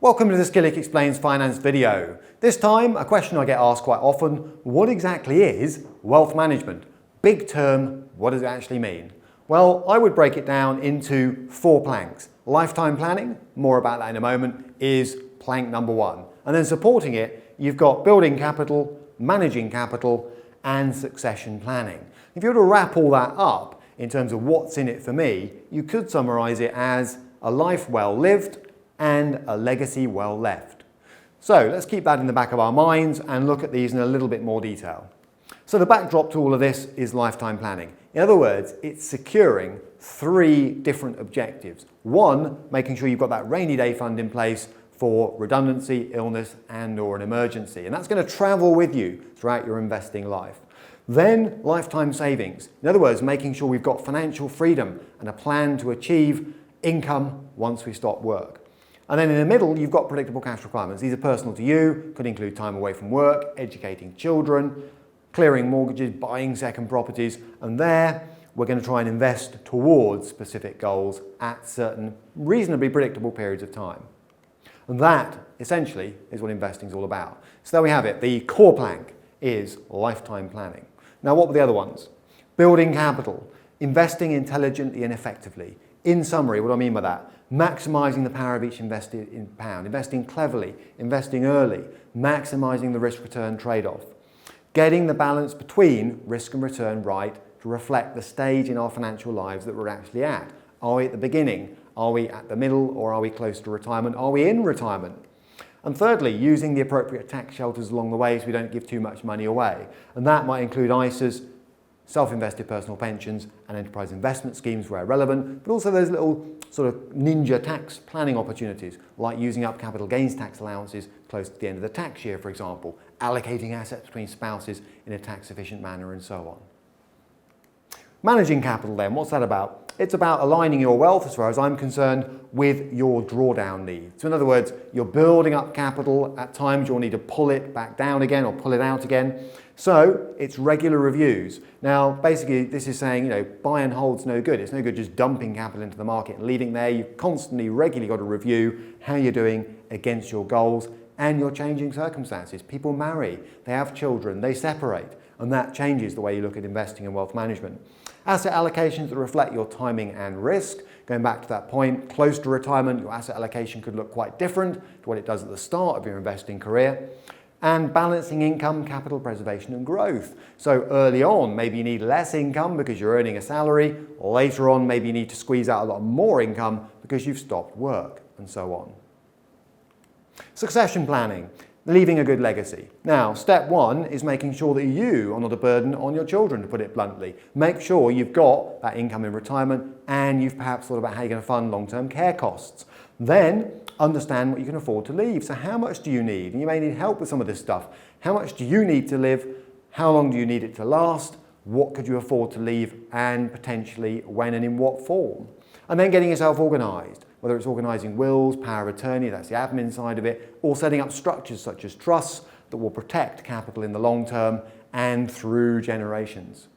Welcome to this Killik Explains Finance video. This time, a question I get asked quite often: what exactly is wealth management? Big term, what does it actually mean? Well, I would break it down into 4 planks. Lifetime planning, more about that in a moment, is plank number 1. And then supporting it, you've got building capital, managing capital, and succession planning. If you were to wrap all that up in terms of what's in it for me, you could summarize it as a life well lived and a legacy well left. So let's keep that in the back of our minds and look at these in a little bit more detail. So the backdrop to all of this is lifetime planning. In other words, it's securing 3 different objectives. 1, making sure you've got that rainy day fund in place for redundancy, illness, and/or an emergency. And that's going to travel with you throughout your investing life. Then lifetime savings. In other words, making sure we've got financial freedom and a plan to achieve income once we stop work. And then in the middle, you've got predictable cash requirements. These are personal to you, could include time away from work, educating children, clearing mortgages, buying second properties, and there we're going to try and invest towards specific goals at certain reasonably predictable periods of time. And that, essentially, is what investing is all about. So there we have it. The core plank is lifetime planning. Now, what were the other ones? Building capital, investing intelligently and effectively. In summary, what do I mean by that? Maximising the power of each invested in pound, investing cleverly, investing early, maximising the risk-return trade-off, getting the balance between risk and return right to reflect the stage in our financial lives that we're actually at. Are we at the beginning? Are we at the middle? Or are we close to retirement? Are we in retirement? And thirdly, using the appropriate tax shelters along the way so we don't give too much money away. And that might include ISAs, self-invested personal pensions, and enterprise investment schemes where relevant, but also those little sort of ninja tax planning opportunities, like using up capital gains tax allowances close to the end of the tax year, for example, allocating assets between spouses in a tax-efficient manner, and so on. Managing capital then, what's that about? It's about aligning your wealth, as far as I'm concerned, with your drawdown needs. So in other words, you're building up capital. At times you'll need to pull it back down again or pull it out again. So it's regular reviews. Now, basically, this is saying, buy and hold's no good. It's no good just dumping capital into the market and leaving it there. You've constantly, regularly got to review how you're doing against your goals and your changing circumstances. People marry, they have children, they separate, and that changes the way you look at investing and wealth management. Asset allocations that reflect your timing and risk. Going back to that point, close to retirement, your asset allocation could look quite different to what it does at the start of your investing career. And balancing income, capital preservation, and growth. So early on, maybe you need less income because you're earning a salary. Later on, maybe you need to squeeze out a lot more income because you've stopped work, and so on. Succession planning, leaving a good legacy. Now, step 1 is making sure that you are not a burden on your children, to put it bluntly. Make sure you've got that income in retirement and you've perhaps thought about how you're going to fund long-term care costs. Then, understand what you can afford to leave. So how much do you need? And you may need help with some of this stuff. How much do you need to live? How long do you need it to last? What could you afford to leave? And potentially when and in what form? And then getting yourself organised, whether it's organising wills, power of attorney, that's the admin side of it, or setting up structures such as trusts that will protect capital in the long term and through generations.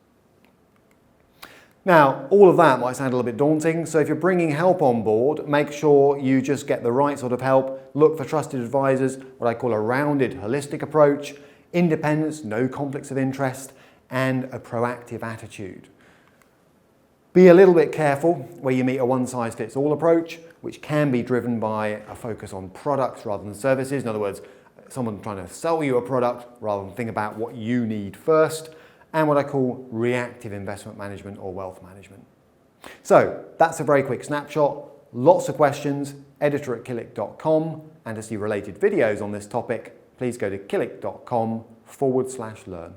Now, all of that might sound a little bit daunting, so if you're bringing help on board, make sure you just get the right sort of help. Look for trusted advisors, what I call a rounded, holistic approach, independence, no conflicts of interest, and a proactive attitude. Be a little bit careful where you meet a one-size-fits-all approach, which can be driven by a focus on products rather than services. In other words, someone trying to sell you a product rather than think about what you need first, and what I call reactive investment management or wealth management. So that's a very quick snapshot. Lots of questions, editor@killik.com, and to see related videos on this topic, please go to killik.com/learn.